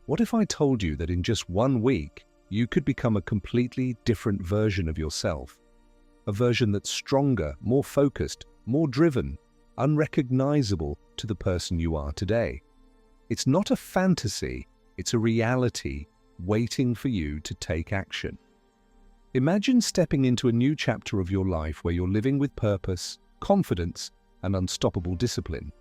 What if I told you that in just 1 week, you could become a completely different version of yourself? A version that's stronger, more focused, more driven, unrecognizable to the person you are today. It's not a fantasy, it's a reality waiting for you to take action. Imagine stepping into a new chapter of your life where you're living with purpose, confidence, and unstoppable discipline.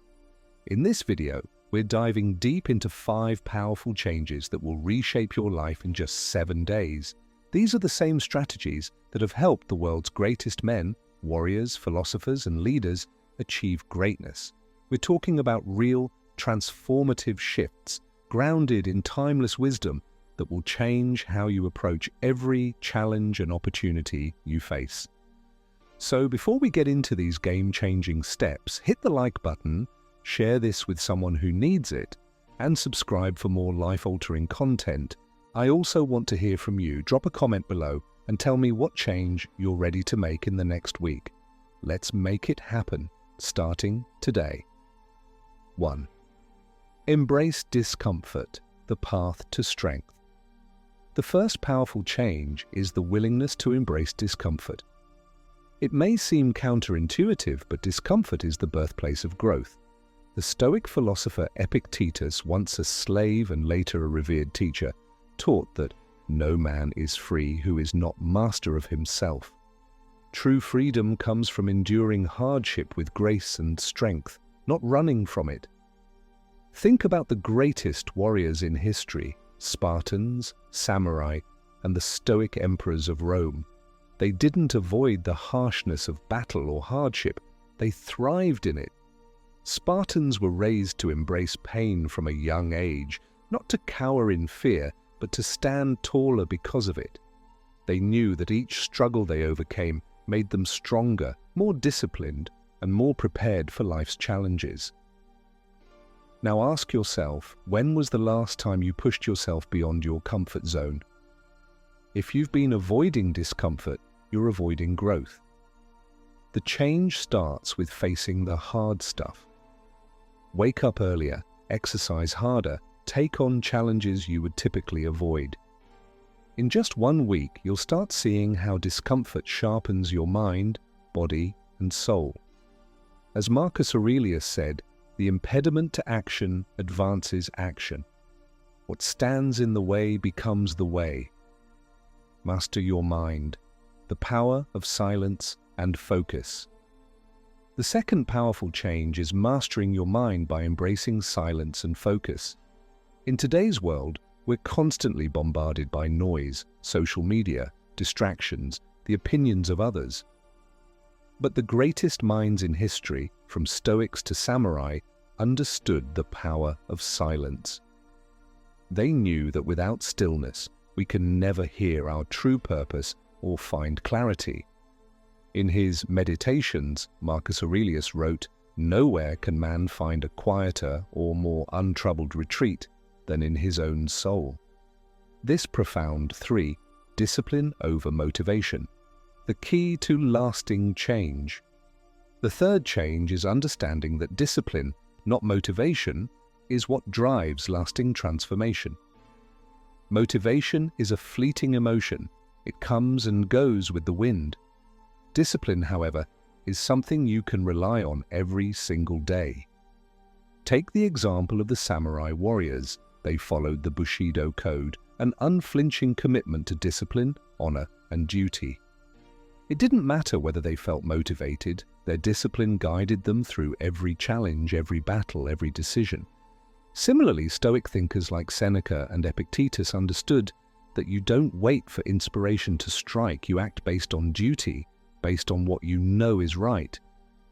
In this video, we're diving deep into 5 powerful changes that will reshape your life in just 7 days. These are the same strategies that have helped the world's greatest men, warriors, philosophers, and leaders achieve greatness. We're talking about real, transformative shifts, grounded in timeless wisdom that will change how you approach every challenge and opportunity you face. So before we get into these game-changing steps, hit the like button, share this with someone who needs it, and subscribe for more life-altering content. I also want to hear from you. Drop a comment below and tell me what change you're ready to make in the next week. Let's make it happen, starting today. 1. Embrace discomfort, the path to strength. The first powerful change is the willingness to embrace discomfort. It may seem counterintuitive, but discomfort is the birthplace of growth. The Stoic philosopher Epictetus, once a slave and later a revered teacher, taught that no man is free who is not master of himself. True freedom comes from enduring hardship with grace and strength, not running from it. Think about the greatest warriors in history, Spartans, samurai, and the Stoic emperors of Rome. They didn't avoid the harshness of battle or hardship, they thrived in it. Spartans were raised to embrace pain from a young age, not to cower in fear, but to stand taller because of it. They knew that each struggle they overcame made them stronger, more disciplined, and more prepared for life's challenges. Now ask yourself, when was the last time you pushed yourself beyond your comfort zone? If you've been avoiding discomfort, you're avoiding growth. The change starts with facing the hard stuff. Wake up earlier, exercise harder, take on challenges you would typically avoid. In just 1 week, you'll start seeing how discomfort sharpens your mind, body, and soul. As Marcus Aurelius said, the impediment to action advances action. What stands in the way becomes the way. Master your mind, the power of silence and focus. The second powerful change is mastering your mind by embracing silence and focus. In today's world, we're constantly bombarded by noise, social media, distractions, the opinions of others. But the greatest minds in history, from Stoics to samurai, understood the power of silence. They knew that without stillness, we can never hear our true purpose or find clarity. In his Meditations, Marcus Aurelius wrote, "Nowhere can man find a quieter or more untroubled retreat than in his own soul." This profound 3, discipline over motivation, the key to lasting change. The third change is understanding that discipline, not motivation, is what drives lasting transformation. Motivation is a fleeting emotion. It comes and goes with the wind. Discipline, however, is something you can rely on every single day. Take the example of the samurai warriors. They followed the Bushido code, an unflinching commitment to discipline, honor, and duty. It didn't matter whether they felt motivated, their discipline guided them through every challenge, every battle, every decision. Similarly, Stoic thinkers like Seneca and Epictetus understood that you don't wait for inspiration to strike, you act based on duty, based on what you know is right.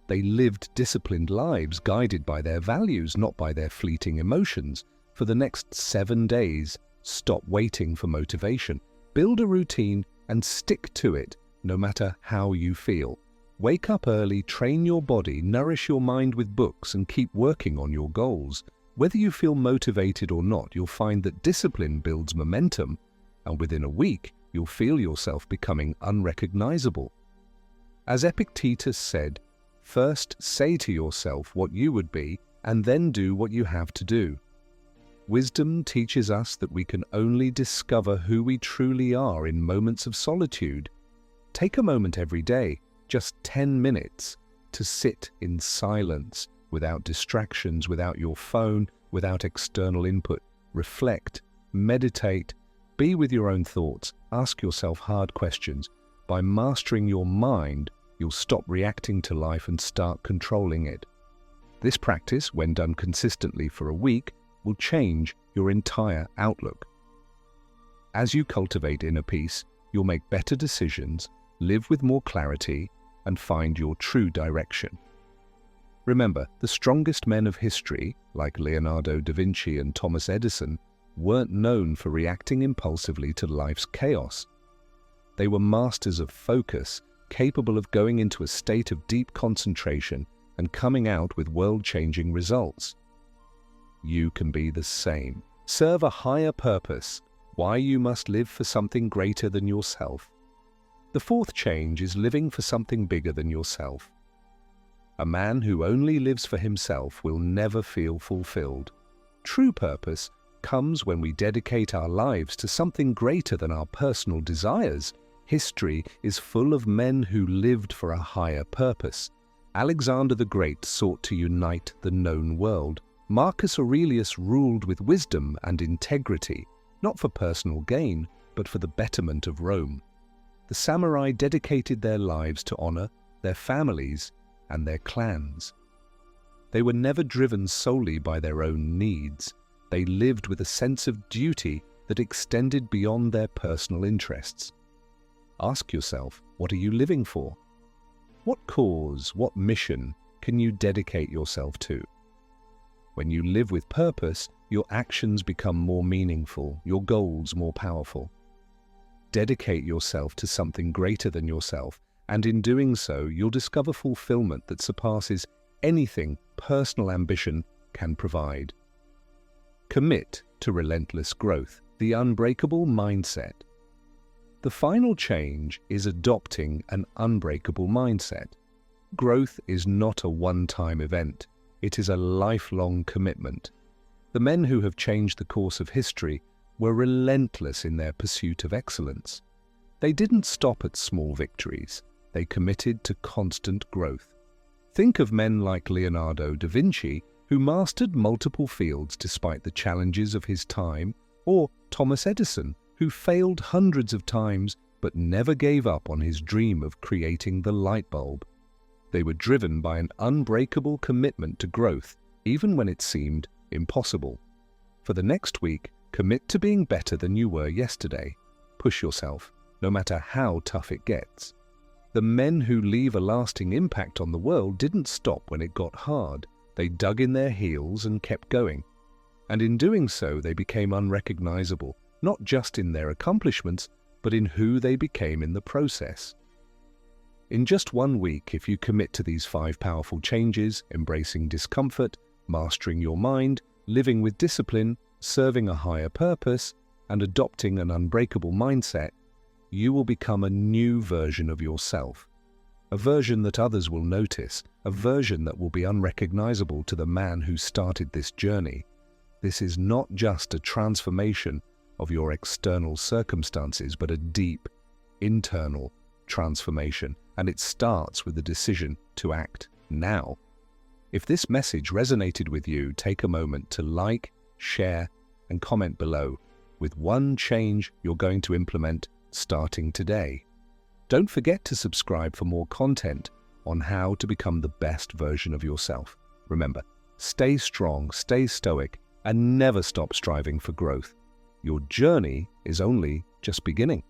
They lived disciplined lives guided by their values, not by their fleeting emotions. For the next 7 days, stop waiting for motivation. Build a routine and stick to it, no matter how you feel. Wake up early, train your body, nourish your mind with books, and keep working on your goals. Whether you feel motivated or not, you'll find that discipline builds momentum, and within a week, you'll feel yourself becoming unrecognizable. As Epictetus said, first say to yourself what you would be, and then do what you have to do. Wisdom teaches us that we can only discover who we truly are in moments of solitude. Take a moment every day, just 10 minutes, to sit in silence, without distractions, without your phone, without external input. Reflect, meditate, be with your own thoughts, ask yourself hard questions. By mastering your mind, you'll stop reacting to life and start controlling it. This practice, when done consistently for a week, will change your entire outlook. As you cultivate inner peace, you'll make better decisions, live with more clarity, and find your true direction. Remember, the strongest men of history, like Leonardo da Vinci and Thomas Edison, weren't known for reacting impulsively to life's chaos. They were masters of focus, capable of going into a state of deep concentration and coming out with world-changing results. You can be the same. Serve a higher purpose, why you must live for something greater than yourself. The fourth change is living for something bigger than yourself. A man who only lives for himself will never feel fulfilled. True purpose comes when we dedicate our lives to something greater than our personal desires. History is full of men who lived for a higher purpose. Alexander the Great sought to unite the known world. Marcus Aurelius ruled with wisdom and integrity, not for personal gain, but for the betterment of Rome. The samurai dedicated their lives to honor their families and their clans. They were never driven solely by their own needs. They lived with a sense of duty that extended beyond their personal interests. Ask yourself, what are you living for? What cause, what mission can you dedicate yourself to? When you live with purpose, your actions become more meaningful, your goals more powerful. Dedicate yourself to something greater than yourself, and in doing so, you'll discover fulfillment that surpasses anything personal ambition can provide. Commit to relentless growth, the unbreakable mindset. The final change is adopting an unbreakable mindset. Growth is not a one-time event. It is a lifelong commitment. The men who have changed the course of history were relentless in their pursuit of excellence. They didn't stop at small victories. They committed to constant growth. Think of men like Leonardo da Vinci, who mastered multiple fields despite the challenges of his time, or Thomas Edison, who failed hundreds of times but never gave up on his dream of creating the light bulb. They were driven by an unbreakable commitment to growth, even when it seemed impossible. For the next week, commit to being better than you were yesterday. Push yourself, no matter how tough it gets. The men who leave a lasting impact on the world didn't stop when it got hard. They dug in their heels and kept going. And in doing so, they became unrecognizable, not just in their accomplishments, but in who they became in the process. In just 1 week, if you commit to these 5 powerful changes, embracing discomfort, mastering your mind, living with discipline, serving a higher purpose, and adopting an unbreakable mindset, you will become a new version of yourself. A version that others will notice, a version that will be unrecognizable to the man who started this journey. This is not just a transformation of your external circumstances, but a deep, internal transformation. And it starts with the decision to act now. If this message resonated with you, take a moment to like, share, and comment below with one change you're going to implement starting today. Don't forget to subscribe for more content on how to become the best version of yourself. Remember, stay strong, stay stoic, and never stop striving for growth. Your journey is only just beginning.